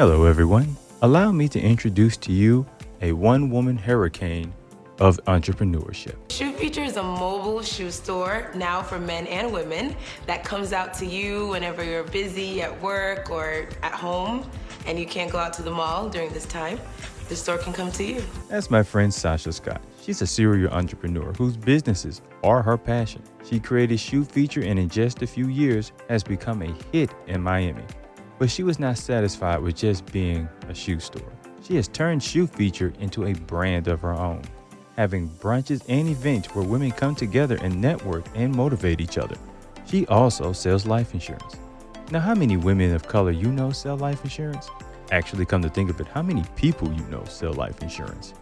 Hello, everyone. Allow me to introduce to you a one woman hurricane of entrepreneurship. Shoe Feature is a mobile shoe store now for men and women that comes out to you whenever you're busy at work or at home and you can't go out to the mall during this time. The store can come to you. That's my friend Sasha Scott. She's a serial entrepreneur whose businesses are her passion. She created Shoe Feature and in just a few years has become a hit in Miami. But she was not satisfied with just being a shoe store. She has turned Shoe Feature into a brand of her own, having brunches and events where women come together and network and motivate each other. She also sells life insurance. Now, how many women of color you know sell life insurance? Actually, come to think of it, how many people you know sell life insurance?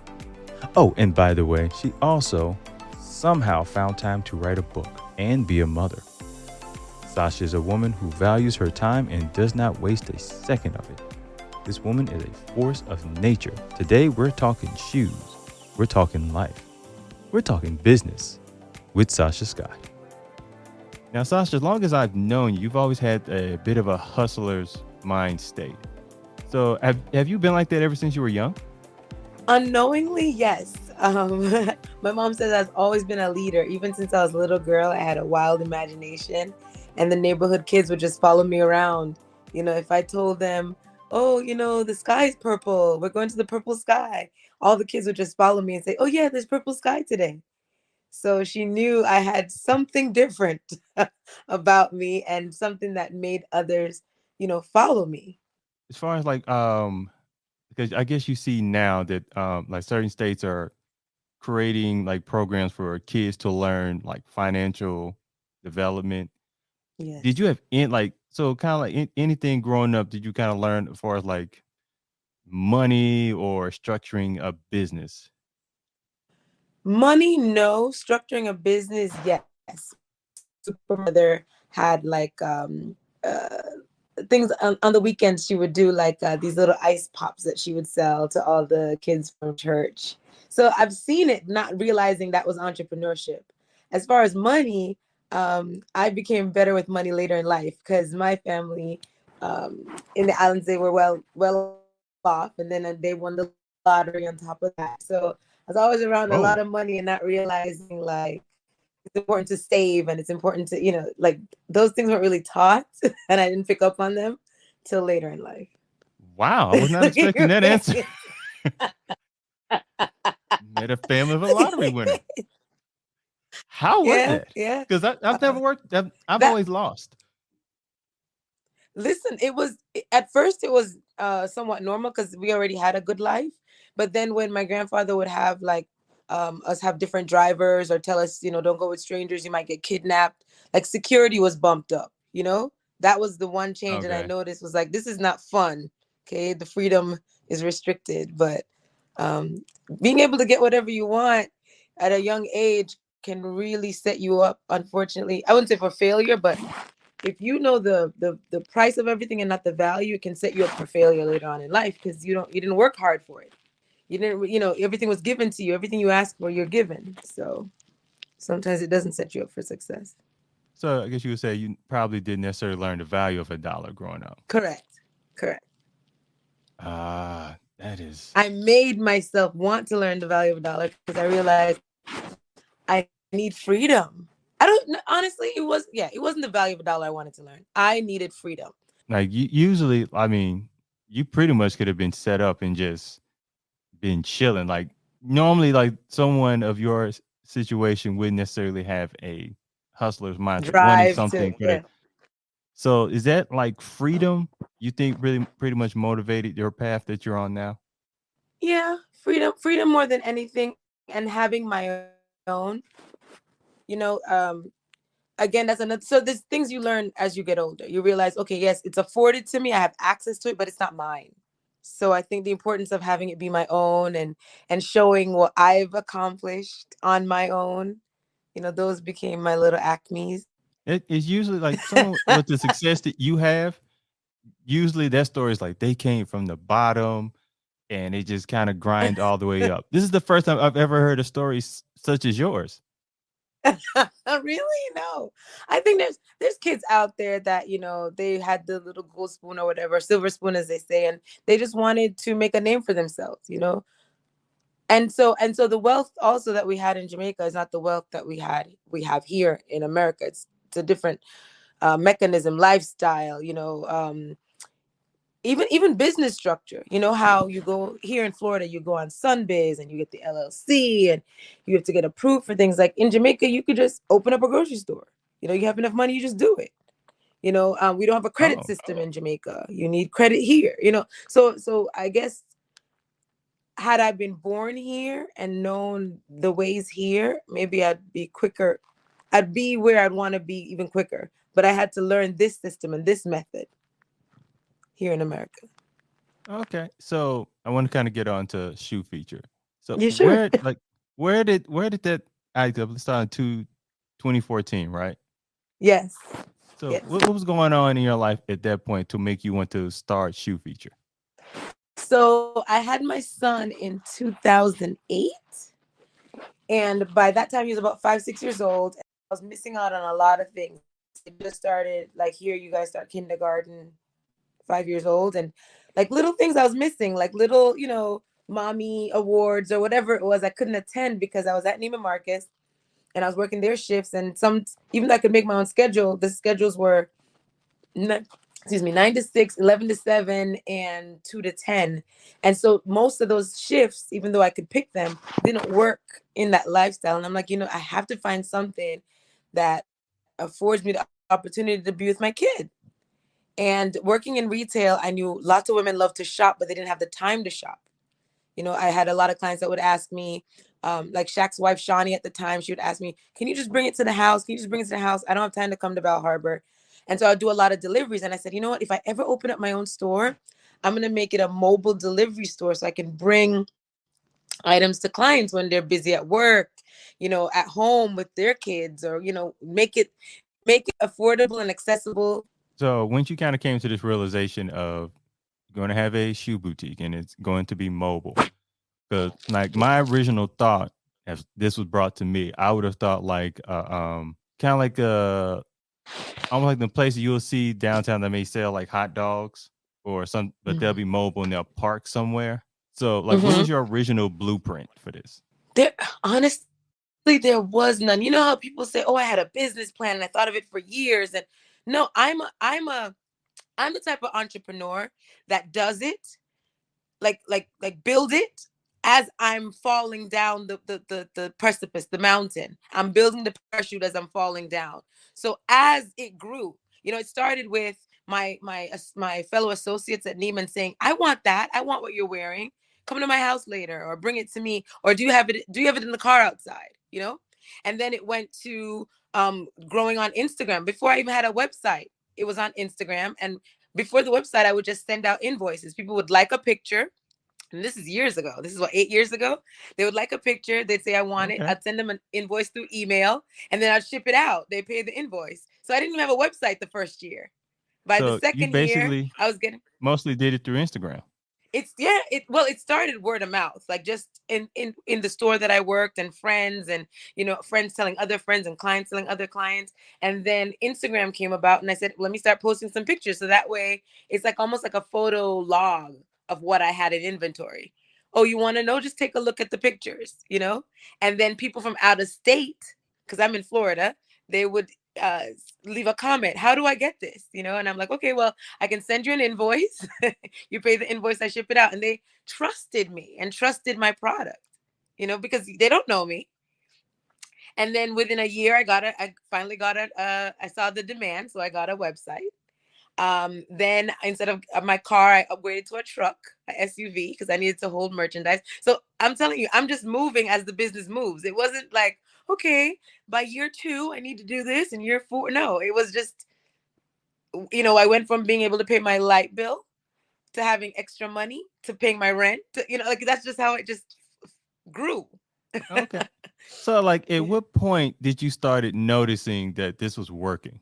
Oh, and by the way, she also somehow found time to write a book and be a mother. Sasha is a woman who values her time and does not waste a second of it. This woman is a force of nature. Today, we're talking shoes. We're talking life. We're talking business with Sasha Scott. Now, Sasha, as long as I've known you, you've always had a bit of a hustler's mind state. So have you been like that ever since you were young? Unknowingly, yes. My mom says I've always been a leader. Even since I was a little girl, I had a wild imagination, and the neighborhood kids would just follow me around. If I told them, oh, the sky's purple, we're going to the purple sky, all the kids would just follow me and say, oh, yeah, there's purple sky today. So she knew I had something different about me and something that made others, follow me. As far as because I guess you see now that like certain states are creating like programs for kids to learn like financial development. Yes. Did you have so kind of like anything growing up? Did you kind of learn as far as like money or structuring a business? Money, no. Structuring a business, yes. Supermother had like things on the weekends. She would do like these little ice pops that she would sell to all the kids from church. So I've seen it, not realizing that was entrepreneurship. As far as money, I became better with money later in life because my family in the islands, they were well off, and then they won the lottery on top of that. So I was always around a lot Oh, of money and not realizing like it's important to save and it's important to, like those things weren't really taught and I didn't pick up on them till later in life. wow! I was not Look at expecting your that answer. face. Met a family of a lottery winner. How was Yeah, that? yeah. Because I've never Uh, worked. I've that always lost. Listen, it was at first it was somewhat normal because we already had a good life. But then when my grandfather would have like us have different drivers or tell us, don't go with strangers, you might get kidnapped. Like security was bumped up. That was the one change that I Okay. noticed was like this is not fun. Okay. The freedom is restricted. But um being able to get whatever you want at a young age can really set you up, unfortunately. I wouldn't say for failure, but if you know the price of everything and not the value, it can set you up for failure later on in life because you didn't work hard for it. You didn't, everything was given to you. Everything you ask for, you're given. So sometimes it doesn't set you up for success. So I guess you would say you probably didn't necessarily learn the value of a dollar growing up. Correct. Correct. That is I made myself want to learn the value of a dollar because I realized I need freedom. I don't honestly, it wasn't the value of a dollar I wanted to learn. I needed freedom. like usually. I mean, you pretty much could have been set up and just been chilling. Like normally, like someone of your situation wouldn't necessarily have a hustler's mindset, wanting Drive to, something for yeah. the. So is that like freedom? You think really pretty much motivated your path that you're on now? Yeah, freedom more than anything, and having my own. You know, again, that's another. So there's things you learn as you get older. You realize, okay, yes, it's afforded to me. I have access to it, but it's not mine. So I think the importance of having it be my own and showing what I've accomplished on my own. Those became my little acmes. It is usually like someone with the success that you have. Usually, that story is like they came from the bottom and they just kind of grind all the way up. This is the first time I've ever heard a story such as yours. Really? No. I think there's kids out there that, they had the little gold spoon or whatever, silver spoon as they say, and they just wanted to make a name for themselves. And so the wealth also that we had in Jamaica is not the wealth that we have here in America. It's a different mechanism, lifestyle, even business structure. You know how you go here in Florida, you go on Sunbiz and you get the LLC and you have to get approved for things. Like in Jamaica, you could just open up a grocery store. You have enough money, you just do it. We don't have a credit Oh, system in Jamaica. You need credit here. So I guess had I been born here and known the ways here, maybe I'd be quicker. I'd be where I'd want to be even quicker. But I had to learn this system and this method here in America. okay. So I want to kind of get on to shoe feature. So Yeah, sure. where did that act up? Let's start in 2014, right? Yes. So Yes. what was going on in your life at that point to make you want to start shoe feature? So I had my son in 2008. And by that time, he was about 5, 6 years old. And I was missing out on a lot of things. It just started, like, here, you guys start kindergarten, 5 years old. And like little things I was missing, like little, mommy awards or whatever it was, I couldn't attend because I was at Neiman Marcus and I was working their shifts. And even though I could make my own schedule, the schedules were 9 to 6, 11 to 7, and 2 to 10. And so most of those shifts, even though I could pick them, didn't work in that lifestyle. And I'm like, I have to find something that affords me the opportunity to be with my kid. And working in retail, I knew lots of women love to shop, but they didn't have the time to shop. I had a lot of clients that would ask me, like Shaq's wife, Shawnee, at the time, she would ask me, can you just bring it to the house? Can you just bring it to the house? I don't have time to come to Bell Harbor. And so I'd do a lot of deliveries. And I said, you know what? If I ever open up my own store, I'm going to make it a mobile delivery store so I can bring items to clients when they're busy at work, at home with their kids, or, make it affordable and accessible. So once you kind of came to this realization of going to have a shoe boutique and it's going to be mobile, because like my original thought, as this was brought to me, I would have thought like kind of like almost like the places you'll see downtown that may sell like hot dogs or some, but they'll be mobile and they'll park somewhere. So like, what Mm-hmm. was your original blueprint for this? There, honestly, there was none. You know how people say, "Oh, I had a business plan and I thought of it for years." And no, I'm the type of entrepreneur that does it, like build it as I'm falling down the precipice, the mountain. I'm building the parachute as I'm falling down. So as it grew, it started with my fellow associates at Neiman saying, I want that. I want what you're wearing. Come to my house later or bring it to me. Or do you have it in the car outside? And then it went to growing on Instagram. Before I even had a website, it was on Instagram. And before the website, I would just send out invoices. People would like a picture, and this is years ago. This is what, 8 years ago. They would like a picture. They'd say, I want it. Okay. I'd send them an invoice through email, and then I'd ship it out. They pay the invoice. So I didn't even have a website the first year. By the So you second year, basically I was getting mostly did it through Instagram. it started word of mouth, like just in the store that I worked, and friends, and friends telling other friends, and clients telling other clients. And then Instagram came about, and I said, let me start posting some pictures, so that way it's like almost like a photo log of what I had in inventory. Oh, you want to know? Just take a look at the pictures. And then people from out of state, because I'm in Florida, they would uh leave a comment, how do I get this? And I'm like, okay, well, I can send you an invoice. You pay the invoice, I ship it out. And they trusted me and trusted my product, because they don't know me. And then within a year, I finally got it. I saw the demand, so I got a website. Then instead of my car, I upgraded to a truck, a SUV, because I needed to hold merchandise. So I'm telling you, I'm just moving as the business moves. It wasn't like, okay, by year 2, I need to do this, and year 4. No, it was just, I went from being able to pay my light bill to having extra money to paying my rent. Like that's just how it just grew. Okay. So like, at Yeah. what point did you started noticing that this was working?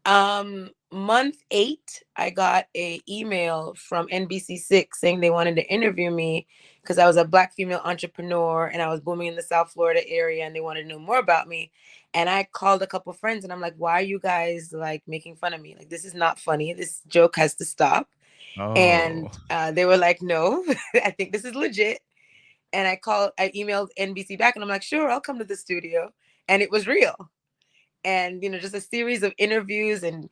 Month 8, I got a email from NBC6 saying they wanted to interview me because I was a Black female entrepreneur and I was booming in the South Florida area, and they wanted to know more about me. And I called a couple friends and I'm like, why are you guys like making fun of me? Like, this is not funny. This joke has to stop. And Oh, they were like, no, I think this is legit. And I emailed NBC back and I'm like, sure, I'll come to the studio. And it was real. And just a series of interviews, and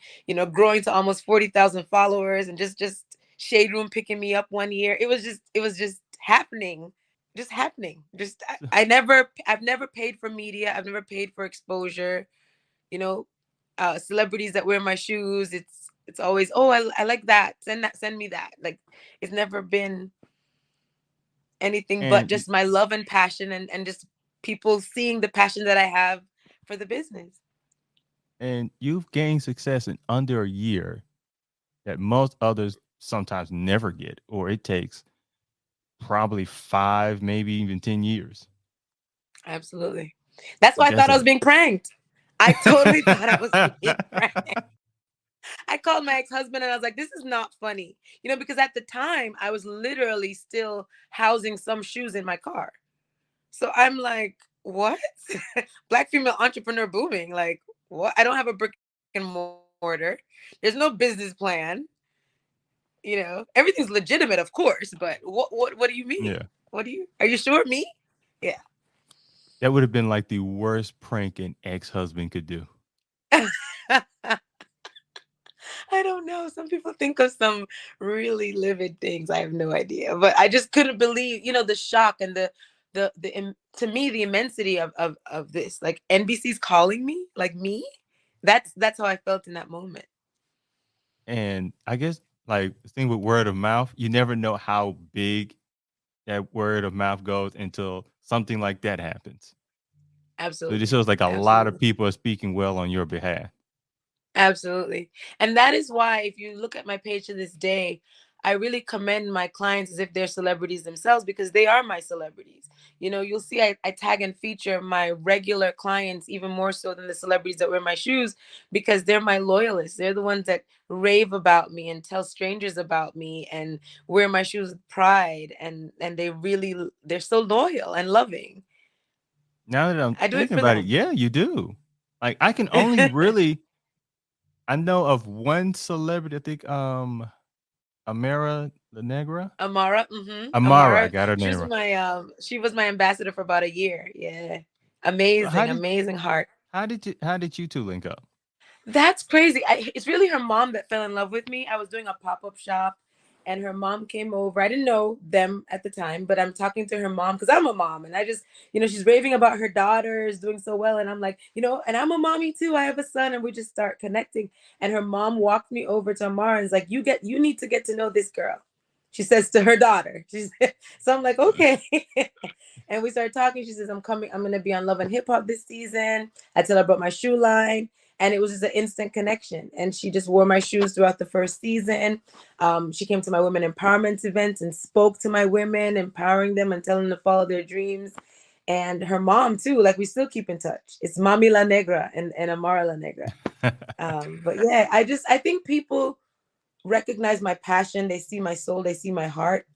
growing to almost 40,000 followers, and just Shade Room picking me up one year. It was just happening. Just happening. Just I've never paid for media. I've never paid for exposure. You know, celebrities that wear my shoes. It's always, oh, I like that. Send me that. Like, it's never been anything but and just my love and passion, and just people seeing the passion that I have for the business. and you've gained success in under a year that most others sometimes never get, or it takes probably 5, maybe even 10 years. Absolutely. That's why I That's thought I was a being pranked. I totally thought I was being pranked. I called my ex-husband and I was like, this is not funny. Because at the time I was literally still housing some shoes in my car. So I'm like, what? Black female entrepreneur booming. Like, what? I don't have a brick and mortar. There's no business plan. Everything's legitimate, of course, but what do you mean? yeah. Are you sure me? Yeah. That would have been like the worst prank an ex-husband could do. I don't know. Some people think of some really livid things. I have no idea, but I just couldn't believe, the shock and to me, the immensity of this. Like, NBC's calling me, like me. That's how I felt in that moment. And I guess like the thing with word of mouth, you never know how big that word of mouth goes until something like that happens. So it just Absolutely, shows like a lot of absolutely. people are speaking well on your behalf. Absolutely. And that is why, if you look at my page to this day, I really commend my clients as if they're celebrities themselves, because they are my celebrities. You'll see I tag and feature my regular clients even more so than the celebrities that wear my shoes, because they're my loyalists. They're the ones that rave about me and tell strangers about me and wear my shoes with pride, and they're so loyal and loving. Now that I'm I do it thinking for about it, them. yeah, you do. Like I can only really I know of one celebrity, I think Amara La Negra. Amara, Amara, I Amara. got her name right. She was my ambassador for about a year. Yeah. So how Amazing, did amazing heart. how did you two link up? That's crazy. It's really her mom that fell in love with me. I was doing a pop-up shop and her mom came over. I didn't know them at the time, but I'm talking to her mom because I'm a mom, and I just, she's raving about her daughters doing so well. And I'm like, and I'm a mommy too. I have a son, and we just start connecting. And her mom walked me over to Amara and is like, you need to get to know this girl. She says to her daughter. So I'm like, okay. And we started talking. She says, I'm gonna be on Love and Hip Hop this season. I tell her about my shoe line, and it was just an instant connection. And she just wore my shoes throughout the first season. She came to my women empowerment events and spoke to my women, empowering them and telling them to follow their dreams. And her mom too, like, we still keep in touch. It's Mami La Negra and Amara La Negra. But yeah, I think people recognize my passion. They see my soul, they see my heart,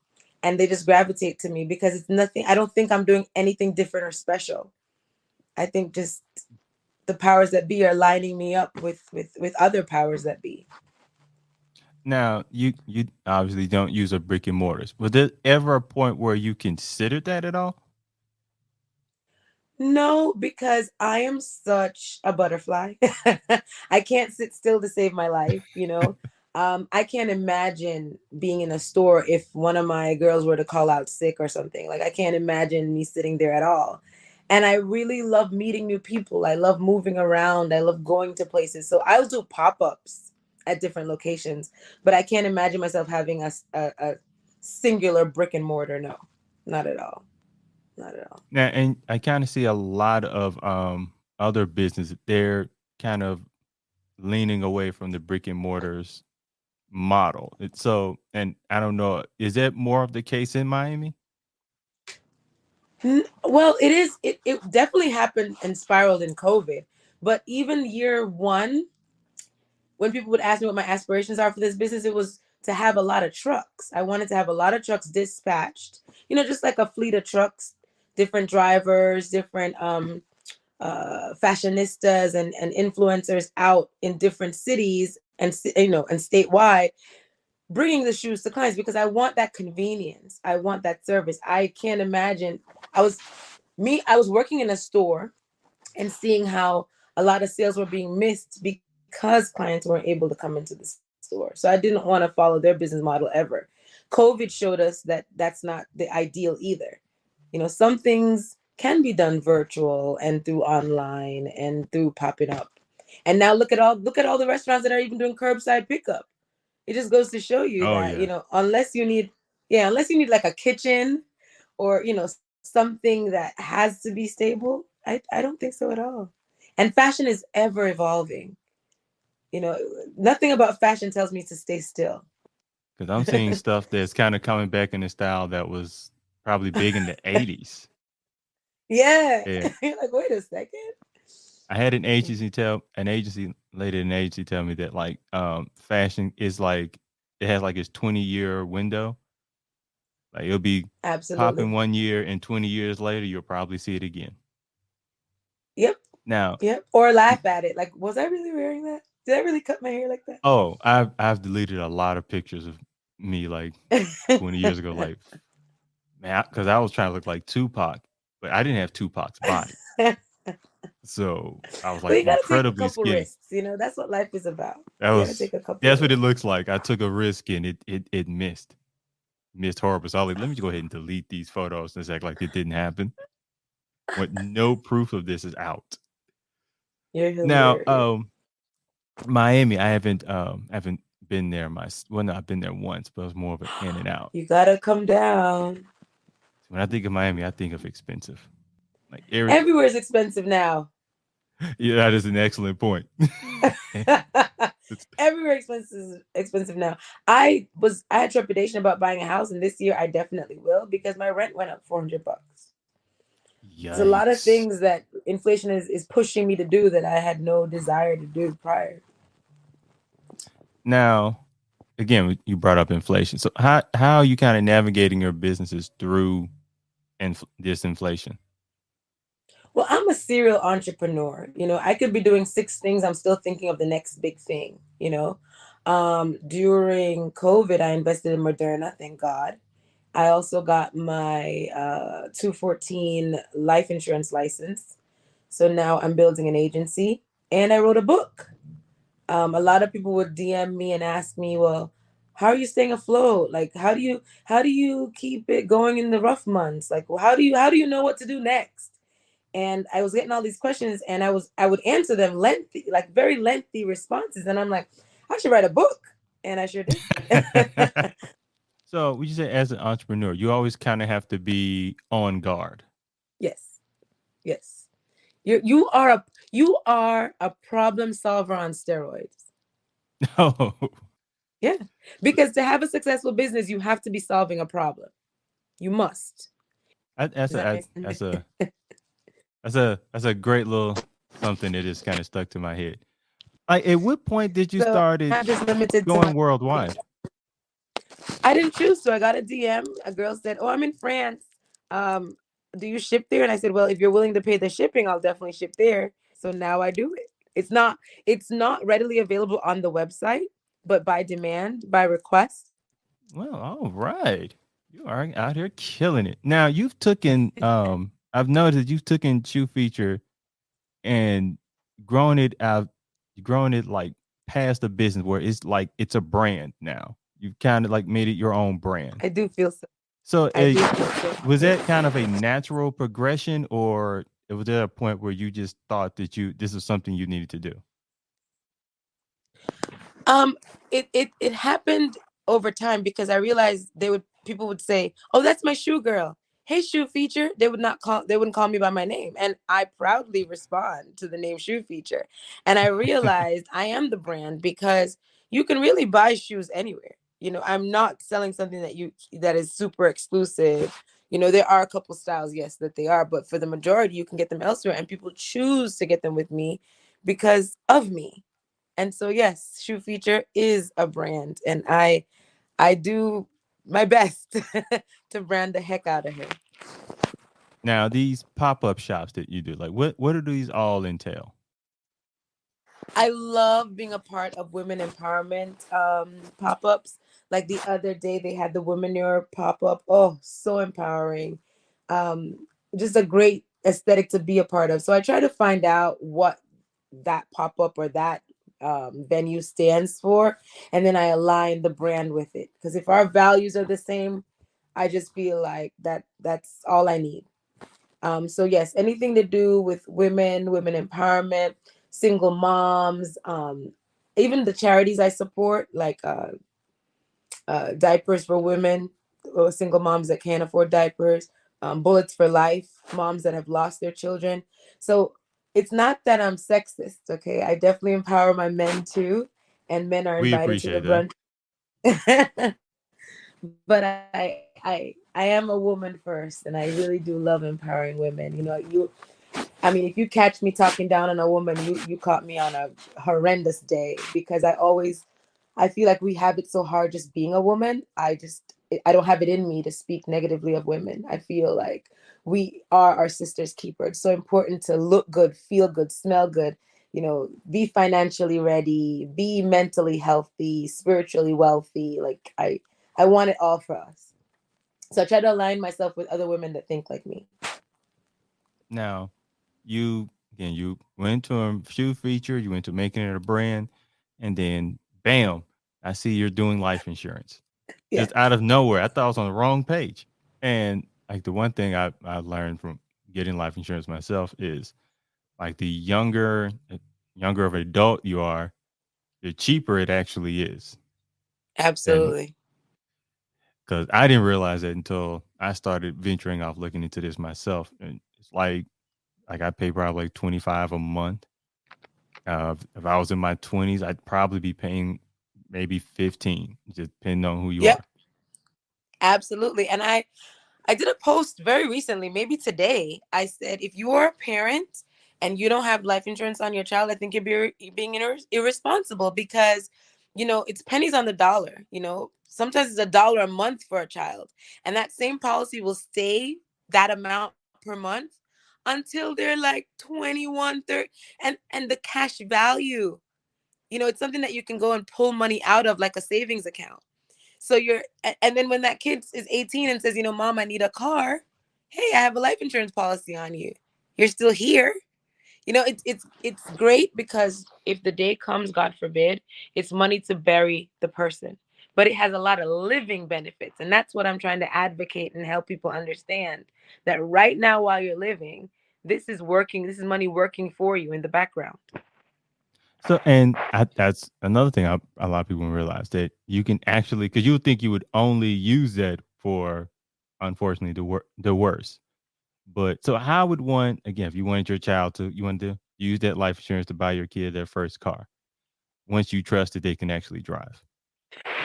and they just gravitate to me because it's nothing. I don't think I'm doing anything different or special. I think just the powers that be are lining me up with other powers that be. Now, you obviously don't use a brick and mortars. Was there ever a point where you considered that at all? No, because I am such a butterfly. I can't sit still to save my life. I can't imagine being in a store if one of my girls were to call out sick or something. Like, I can't imagine me sitting there at all. And I really love meeting new people. I love moving around. I love going to places. So I'll do pop-ups at different locations, but I can't imagine myself having a singular brick and mortar. No, not at all. Not at all. Now, and I kind of see a lot of other businesses. They're kind of leaning away from the brick and mortars model. And I don't know, is that more of the case in Miami? Well, it is. It definitely happened and spiraled in COVID. But even year one, when people would ask me what my aspirations are for this business, it was to have a lot of trucks. I wanted to have a lot of trucks dispatched, just like a fleet of trucks, different drivers, different fashionistas and influencers out in different cities and statewide, bringing the shoes to clients because I want that convenience. I want that service. I can't imagine. I was working in a store and seeing how a lot of sales were being missed because clients weren't able to come into the store. So I didn't want to follow their business model ever. COVID showed us that that's not the ideal either. Some things can be done virtual and through online and through popping up. And now look at all the restaurants that are even doing curbside pickup. It just goes to show you Oh that, yeah. unless you need like a kitchen or, something that has to be stable, I don't think so at all. And fashion is ever evolving. Nothing about fashion tells me to stay still. Because I'm seeing stuff that's kind of coming back in the style that was probably big in the 80s. Yeah. And You're like, wait a second. I had an agency lady in an agency tell me that like fashion is like it has like its 20-year window. Like it'll be popping Absolutely. 1 year and 20 years later you'll probably see it again. Yep. Now, Yep. Or laugh at it. Like, was I really wearing that? Did I really cut my hair like oh, I've deleted a lot of pictures of me like 20 years ago. Like, man, because I was trying to look like Tupac, but I didn't have Tupac's body. that? So I was Well, like you gotta take a incredibly couple skinny. risks. That's what life is about. That You gotta was take a couple that's of what it risks. looks like. I took a risk and it missed horrible. So I was like, let me just go ahead and delete these photos and act like it didn't happen. But no proof of this is out. You're Now, hilarious. Miami, I haven't been there well, no, I've been there once, but it was more of an in and out. You gotta come down. When I think of Miami, I think of expensive. Like every Everywhere's expensive now. yeah, that is an excellent point. It's Everywhere expensive now. I had trepidation about buying a house, and this year I definitely will because my rent went up $400. There's a lot of yikes. things that inflation is pushing me to do that I had no desire to do prior. Now, again, you brought up inflation. So how are you kind of navigating your businesses through this inflation? Well, I'm a serial entrepreneur. I could be doing six things. I'm still thinking of the next big thing. During COVID, I invested in Moderna, thank God. I also got my 214 life insurance license. So now I'm building an agency and I wrote a book. A lot of people would DM me and ask me, well, how are you staying afloat? Like, how do you keep it going in the rough months? Like, well, how do you know what to do next? And I was getting all these questions and I would answer them lengthy, like very lengthy responses. And I'm like, I should write a book. And I sure did. So, would you say as an entrepreneur, you always kind of have to be on guard? Yes. Yes. You are a problem solver on steroids. No. Yeah. Because to have a successful business, you have to be solving a problem. You must. That's Does that a make sense? that's a great little something that just kind of stuck to my head. Like, at what point did you So started I'm not just limited to going my worldwide? I didn't choose to. I got a DM. A girl said, "Oh, I'm in France. Um, do you ship there?" And I said, "Well, if you're willing to pay the shipping, I'll definitely ship there." So now I do it. It's not readily available on the website, but by demand, by request. Well, all right. You are out here killing it. Now, I've noticed that you've taken Shoe Feature and grown it out, grown it like past the business where it's like it's a brand now. You've kind of like made it your own brand. I do feel so. So, I do feel so. was that Yes. kind of a natural progression, or was there a point where you just thought that this is something you needed to do? Um, it happened over time because I realized people would say, "Oh, that's my shoe girl. Hey, shoe feature." They wouldn't call me by my name, and I proudly respond to the name shoe feature. And I realized I am the brand because you can really buy shoes anywhere. I'm not selling something that is super exclusive. There are a couple styles, yes, that they are, but for the majority, you can get them elsewhere, and people choose to get them with me because of me And so yes, Shoe Feature is a brand, and I do my best to brand the heck out of him. Now, these pop-up shops that you do, like what do these all entail? I love being a part of women empowerment pop-ups. Like the other day, they had the Womenure pop-up. Oh, so empowering. Um, just a great aesthetic to be a part of. So I try to find out what that pop-up or that venue stands for, and then I align the brand with it. Because if our values are the same, I just feel like that's all I need. So yes, anything to do with women, women empowerment, single moms, even the charities I support, like diapers for women or single moms that can't afford diapers, bullets for life, moms that have lost their children. So it's not that I'm sexist, okay? I definitely empower my men too, and men are We invited to the appreciate that. brunch. But I am a woman first, and I really do love empowering women. I mean, if you catch me talking down on a woman, you caught me on a horrendous day, because I feel like we have it so hard just being a woman. I don't have it in me to speak negatively of women. I feel like we are our sister's keeper. It's so important to look good, feel good, smell good, be financially ready, be mentally healthy, spiritually wealthy. Like I want it all for us. So I try to align myself with other women that think like me. Now, you went to a shoe feature, you went to making it a brand, and then bam, I see you're doing life insurance. Yeah, Just out of nowhere. I thought I was on the wrong page. And like the one thing I learned from getting life insurance myself is like the younger of an adult you are, the cheaper it actually is. And absolutely. because I didn't realize that until I started venturing off looking into this myself. And it's like I pay probably like 25 a month. If I was in my 20s, I'd probably be paying maybe 15, just depending on who you Yep, are. absolutely. And I did a post very recently, maybe today. I said, if you are a parent and you don't have life insurance on your child, I think you're being irresponsible, because, it's pennies on the dollar. Sometimes it's $1 a month for a child. And that same policy will stay that amount per month until they're like 21, 30. And the cash value, it's something that you can go and pull money out of, like a savings account. So and then when that kid is 18 and says, Mom, I need a car. Hey, I have a life insurance policy on you. You're still here. It's great, because if the day comes, God forbid, it's money to bury the person. But it has a lot of living benefits. And that's what I'm trying to advocate and help people understand, that right now while you're living, this is working. This is money working for you in the background. So, and that's another thing a lot of people don't realize that you can actually, because you would think you would only use that for, unfortunately, the worst. But so, how would one, again, if you wanted your child to, you wanted to use that life insurance to buy your kid their first car, once you trust that they can actually drive?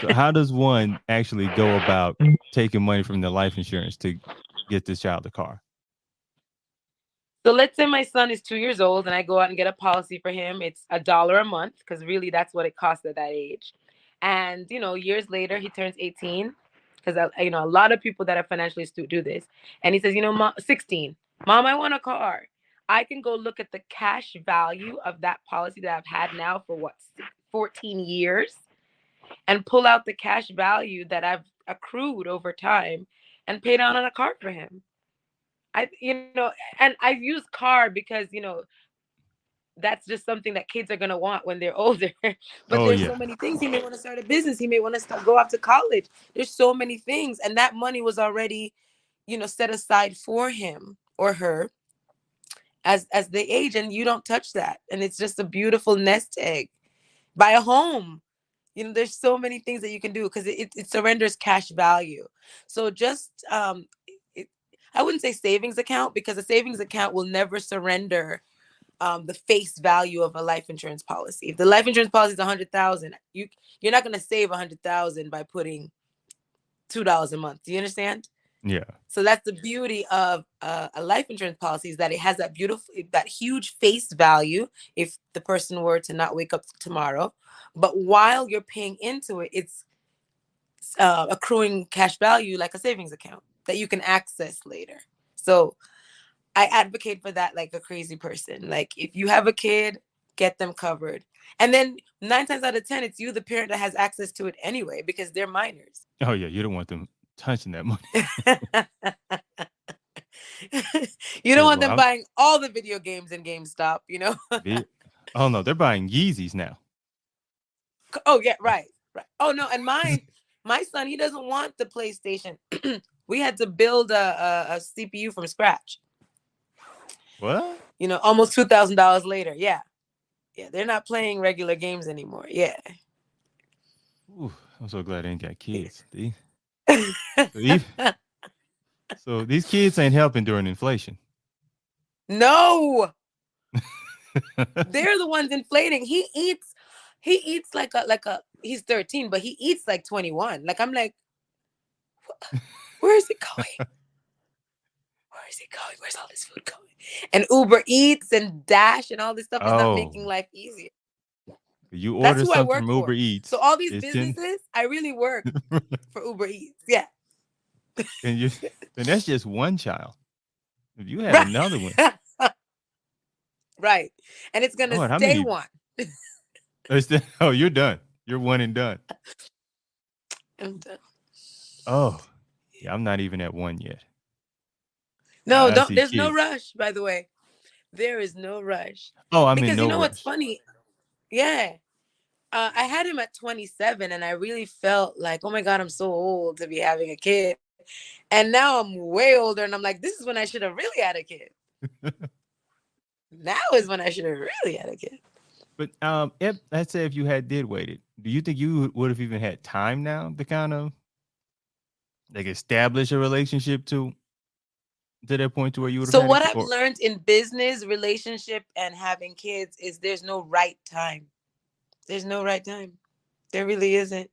So, how does one actually go about taking money from the life insurance to get this child a car? So let's say my son is 2 years old and I go out and get a policy for him. It's $1 a month, because really that's what it costs at that age. And years later he turns 18, because a lot of people that are financially astute do this. And he says, Mom, 16, Mom, I want a car. I can go look at the cash value of that policy that I've had now for 14 years, and pull out the cash value that I've accrued over time, and pay down on a car for him. And I use car because, that's just something that kids are going to want when they're older. But Oh there's so yeah. many things. He may want to start a business. He may want to go off to college. There's so many things. And that money was already, set aside for him or her as they age. And you don't touch that. And it's just a beautiful nest egg. Buy a home. There's so many things that you can do, because it surrenders cash value. So just, it, I wouldn't say savings account, because a savings account will never surrender the face value of a life insurance policy. If the life insurance policy is 100,000, you're not going to save 100,000 by putting $2 a month. Do you understand? Yeah. So that's the beauty of a life insurance policy, is that it has that beautiful, that huge face value if the person were to not wake up tomorrow. But while you're paying into it, it's accruing cash value like a savings account that you can access later. So I advocate for that like a crazy person. Like if you have a kid, get them covered. And then 9 times out of 10, it's you, the parent, that has access to it anyway because they're minors. Oh yeah, you don't want them touching that money. You don't Because want well, them buying all the video games in GameStop, you know? oh no, they're buying Yeezys now. Oh yeah, right. Oh no, and my son, he doesn't want the PlayStation. We had to build a CPU from scratch. What? You know, almost $2,000 later. Yeah. Yeah, they're not playing regular games anymore. Yeah. Ooh, I'm so glad I ain't got kids. Yeah. So these kids ain't helping during inflation. No. They're the ones inflating. He eats like a he's 13, but he eats like 21. Like I'm like, where is it going? Where is it going? Where's all this food going? And Uber Eats and Dash and all this stuff is not making life easier. You That's order who I something work from for. Uber Eats. So all these businesses, I really work for Uber Eats. Yeah. and that's just one child. If you had another one. Right. And it's gonna Lord, stay one. Oh, you're done. You're one and done. I'm done. Oh, yeah, I'm not even at one yet. No, I don't. see There's no kids. rush, by the way. There is no rush. Oh, I'm in Because no you know what's rush. funny? Yeah. I had him at 27 and I really felt like, oh my God, I'm so old to be having a kid. And now I'm way older and I'm like, this is when I should have really had a kid. Now is when I should have really had a kid. But if let's say if you did waited, do you think you would have even had time now to kind of like establish a relationship to that point to where you would have So had a what kid? I've learned in business, relationship, and having kids is there's no right time. There's no right time. There really isn't.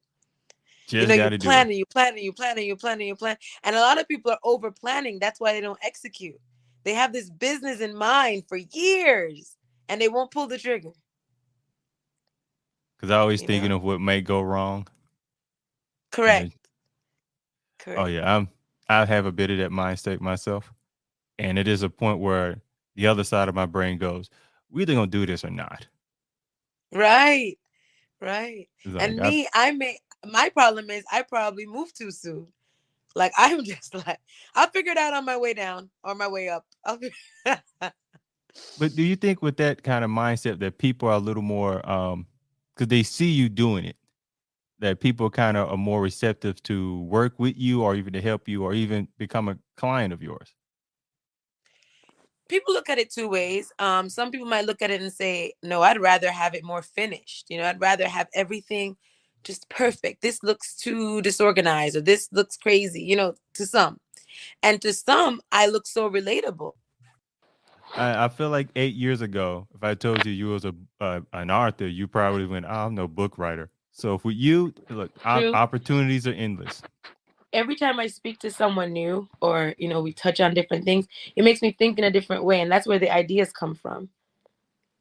Just You know, you got to do plan it. and you plan and you plan and you plan and you plan. And a lot of people are over planning. That's why they don't execute. They have this business in mind for years and they won't pull the trigger. Because I always You thinking know? of what may go wrong. Correct. Oh yeah, I have a bit of that mindset myself, and it is a point where the other side of my brain goes, "We either gonna do this or not." Right. Right. It's like And me, my problem is I probably moved too soon. Like I'm just like, I'll figure it out on my way down or my way up. But do you think with that kind of mindset that people are a little more, because they see you doing it, that people kind of are more receptive to work with you or even to help you or even become a client of yours? People look at it two ways. Some people might look at it and say, no, I'd rather have it more finished. You know, I'd rather have everything just perfect. This looks too disorganized or this looks crazy, you know, to some. And to some, I look so relatable. I feel like 8 years ago, if I told you was an author, you probably went, oh, I'm no book writer. So for you, look, True. opportunities are endless. Every time I speak to someone new or, you know, we touch on different things, it makes me think in a different way. And that's where the ideas come from.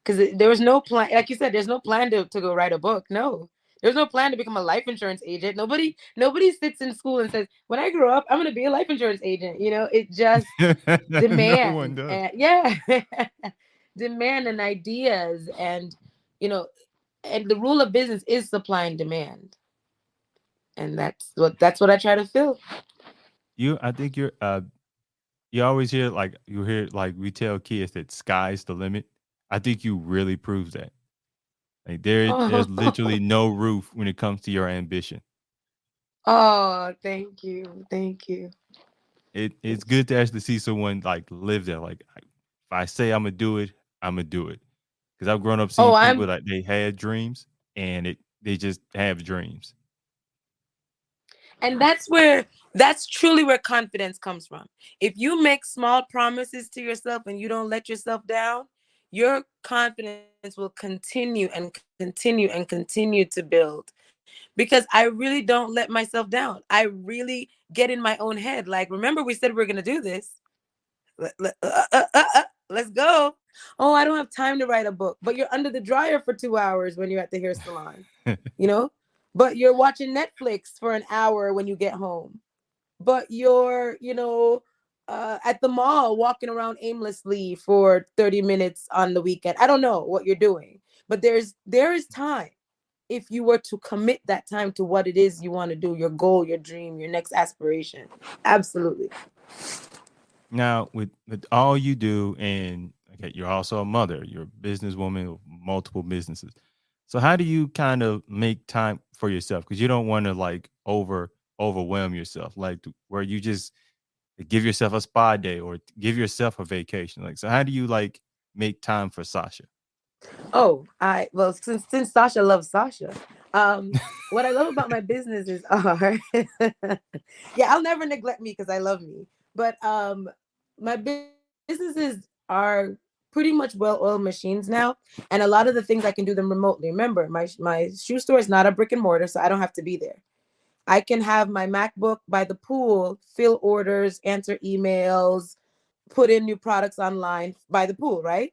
Because there was no plan. Like you said, there's no plan to go write a book. No. There's no plan to become a life insurance agent. Nobody sits in school and says, when I grow up, I'm going to be a life insurance agent. You know, it just No one demand. does. And, yeah. Demand and ideas. And, you know, and the rule of business is supply and demand. And that's what I try to fill. I think you always hear like we tell kids that sky's the limit. I think you really prove that. Like there's literally no roof when it comes to your ambition. Oh, thank you. Thank you. It's good to actually see someone like live there. Like if I say I'm gonna do it, I'm gonna do it. Because I've grown up seeing people like they had dreams and they just have dreams. And that's truly where confidence comes from. If you make small promises to yourself and you don't let yourself down, your confidence will continue and continue and continue to build. because I really don't let myself down. I really get in my own head. Like, remember, we said we are going to do this. Let's go. Oh, I don't have time to write a book, but you're under the dryer for 2 hours when you're at the hair salon, you know, but you're watching Netflix for an hour when you get home, but you're, at the mall walking around aimlessly for 30 minutes on the weekend. I don't know what you're doing, but there is time if you were to commit that time to what it is you want to do, your goal, your dream, your next aspiration. Absolutely. Now, with all you do, and okay, you're also a mother, you're a businesswoman with multiple businesses. So how do you kind of make time for yourself? Because you don't want to like overwhelm yourself, like where you just give yourself a spa day or give yourself a vacation. Like, so how do you like make time for Sasha? Oh, I well since Sasha loves Sasha. What I love about my businesses are yeah, I'll never neglect me because I love me. But my businesses are pretty much well-oiled machines now, and a lot of the things I can do them remotely. Remember, my shoe store is not a brick and mortar, so I don't have to be there. I can have my MacBook by the pool, fill orders, answer emails, put in new products online by the pool, right?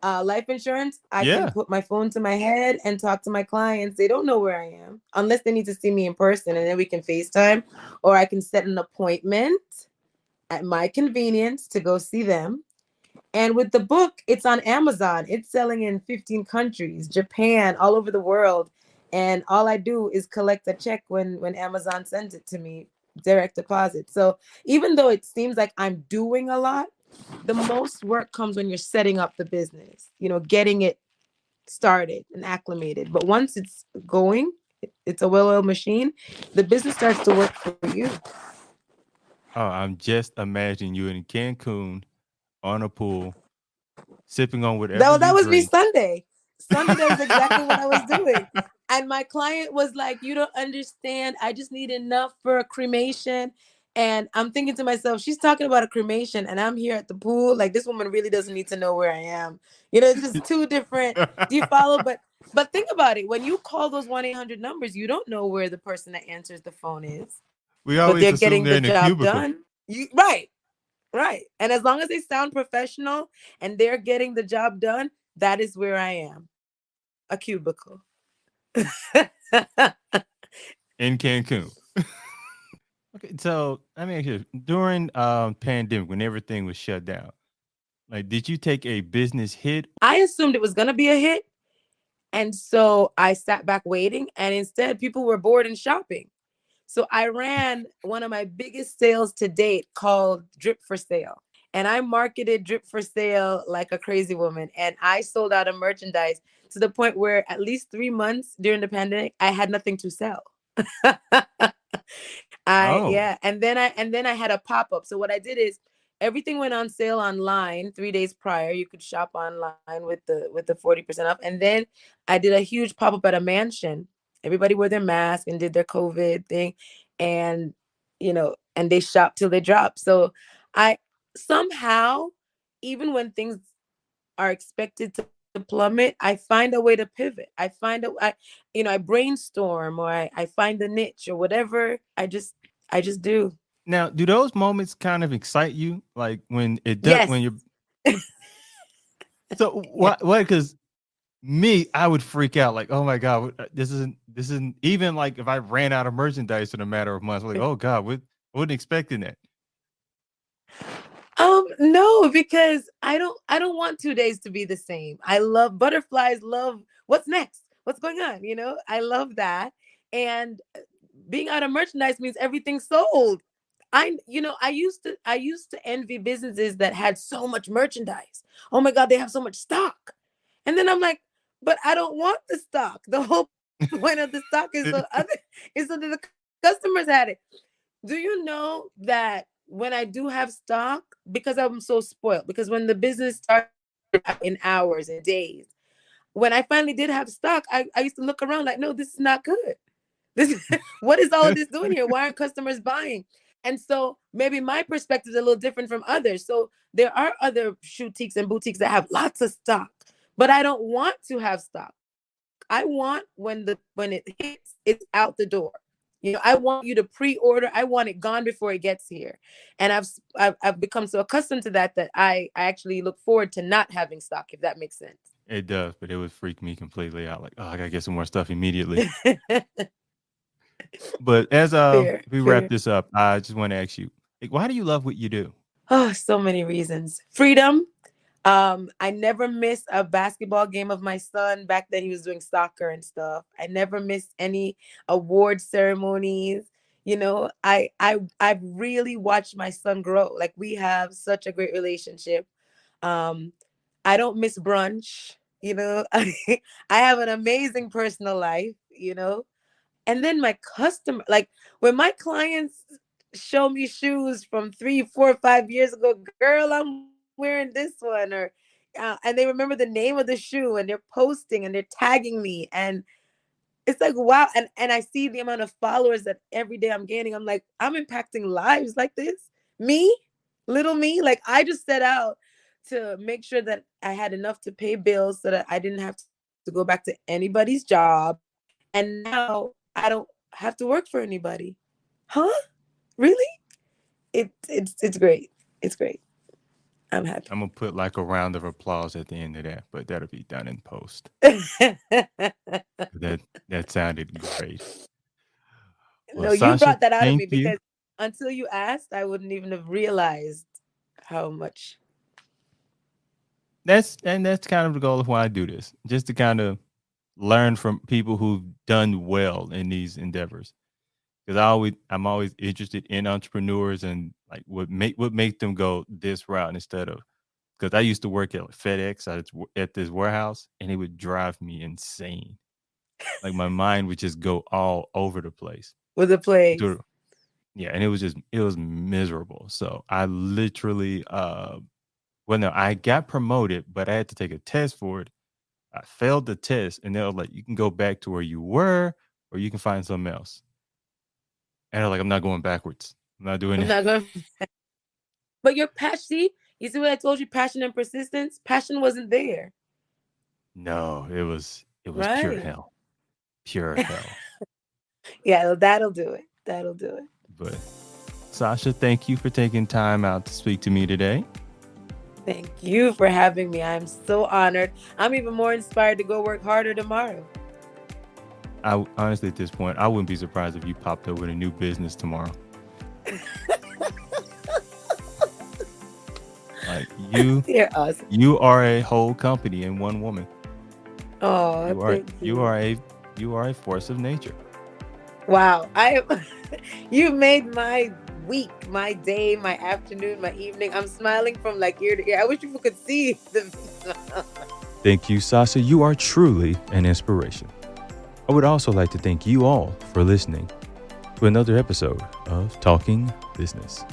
Life insurance, I can Yeah. put my phone to my head and talk to my clients. They don't know where I am unless they need to see me in person, and then we can FaceTime, or I can set an appointment at my convenience to go see them. And with the book, it's on Amazon. It's selling in 15 countries, Japan, all over the world. And all I do is collect a check when Amazon sends it to me, direct deposit. So even though it seems like I'm doing a lot, the most work comes when you're setting up the business, getting it started and acclimated. But once it's going, it's a well-oiled machine, the business starts to work for you. Oh, I'm just imagining you in Cancun on a pool, sipping on whatever That you was me drink. Sunday. Sunday, that was exactly what I was doing. And my client was like, "You don't understand. I just need enough for a cremation." And I'm thinking to myself, she's talking about a cremation, and I'm here at the pool. Like, this woman really doesn't need to know where I am. It's just two different. Do you follow? But think about it. When you call those 1-800 numbers, you don't know where the person that answers the phone is, We but always they're assume getting they're the in a job cubicle. done. Right. Right. And as long as they sound professional and they're getting the job done, that is where I am. A cubicle. In Cancun. Okay, so I mean, during pandemic when everything was shut down, like, did you take a business hit? I assumed it was going to be a hit. And so I sat back waiting, and instead people were bored and shopping. So I ran one of my biggest sales to date called Drip for Sale. And I marketed Drip for Sale like a crazy woman. And I sold out of merchandise to the point where at least 3 months during the pandemic, I had nothing to sell. I Oh, yeah, and then I had a pop-up. So what I did is everything went on sale online 3 days prior. You could shop online with the 40% off. And then I did a huge pop-up at a mansion. Everybody wore their mask and did their COVID thing. And and they shopped till they dropped. So I somehow, even when things are expected to plummet, I find a way to pivot. I brainstorm, or I find the niche or whatever. I just do. now do those moments kind of excite you? Like when it does, Yes. when you're so Yeah. what? Because me, I would freak out. Like, oh my god, this isn't even like if I ran out of merchandise in a matter of months. I'm like, oh god, I wasn't expecting that. No, because I don't want 2 days to be the same. I love butterflies, love what's next, what's going on, I love that. And being out of merchandise means everything's sold. I used to envy businesses that had so much merchandise. Oh my God, they have so much stock. And then I'm like, but I don't want the stock. The whole point of the stock is so that the customers had it. Do you know that when I do have stock, because I'm so spoiled, because when the business started in hours and days, when I finally did have stock, I used to look around like, no, this is not good. This what is all of this doing here? Why aren't customers buying? And so maybe my perspective is a little different from others. So there are other boutiques that have lots of stock, but I don't want to have stock. I want when it hits, it's out the door. I want you to pre-order. I want it gone before it gets here. And I've become so accustomed to that I actually look forward to not having stock, if that makes sense. It does, but it would freak me completely out. Like, oh, I gotta get some more stuff immediately. But as Fair, we wrap fair. this up, I just want to ask you, like, why do you love what you do? Oh, so many reasons. Freedom. I never missed a basketball game of my son. Back then he was doing soccer and stuff. I never missed any award ceremonies. I've really watched my son grow. Like, we have such a great relationship. I don't miss brunch. I have an amazing personal life. And then my customer, like, when my clients show me shoes from 3, 4, 5 years ago, girl, I'm wearing this one, or and they remember the name of the shoe, and they're posting and they're tagging me, and it's like, wow. And I see the amount of followers that every day I'm gaining. I'm like, I'm impacting lives like this. Me, little me. Like, I just set out to make sure that I had enough to pay bills so that I didn't have to go back to anybody's job. And now I don't have to work for anybody. Huh? Really? It's great. It's great. I'm happy. I'm gonna put like a round of applause at the end of that, but that'll be done in post. That sounded great. Well, No, you Sasha, brought that out of thank me, you. because until you asked, I wouldn't even have realized how much. That's kind of the goal of why I do this, just to kind of learn from people who've done well in these endeavors. Because I'm always interested in entrepreneurs and like what make them go this route instead of, because I used to work at FedEx at this warehouse, and it would drive me insane. Like, my mind would just go all over the place. With the place. Yeah, and it was miserable. So I literally, no, I got promoted, but I had to take a test for it. I failed the test, and they were like, you can go back to where you were, or you can find something else. And they're like, I'm not going backwards. I'm not doing it. I'm not going. But your passion, you see what I told you? Passion and persistence. Passion wasn't there. No, it was pure Right. hell. Pure hell. Yeah, that'll do it. That'll do it. But Sasha, thank you for taking time out to speak to me today. Thank you for having me. I'm so honored. I'm even more inspired to go work harder tomorrow. I honestly, at this point, I wouldn't be surprised if you popped up with a new business tomorrow. Like, You're awesome. You are a whole company in one woman. Oh, you are a force of nature. Wow. You made my week, my day, my afternoon, my evening. I'm smiling from like ear to ear. I wish people could see the Thank you, Sasha. You are truly an inspiration. I would also like to thank you all for listening to another episode of Talking Business.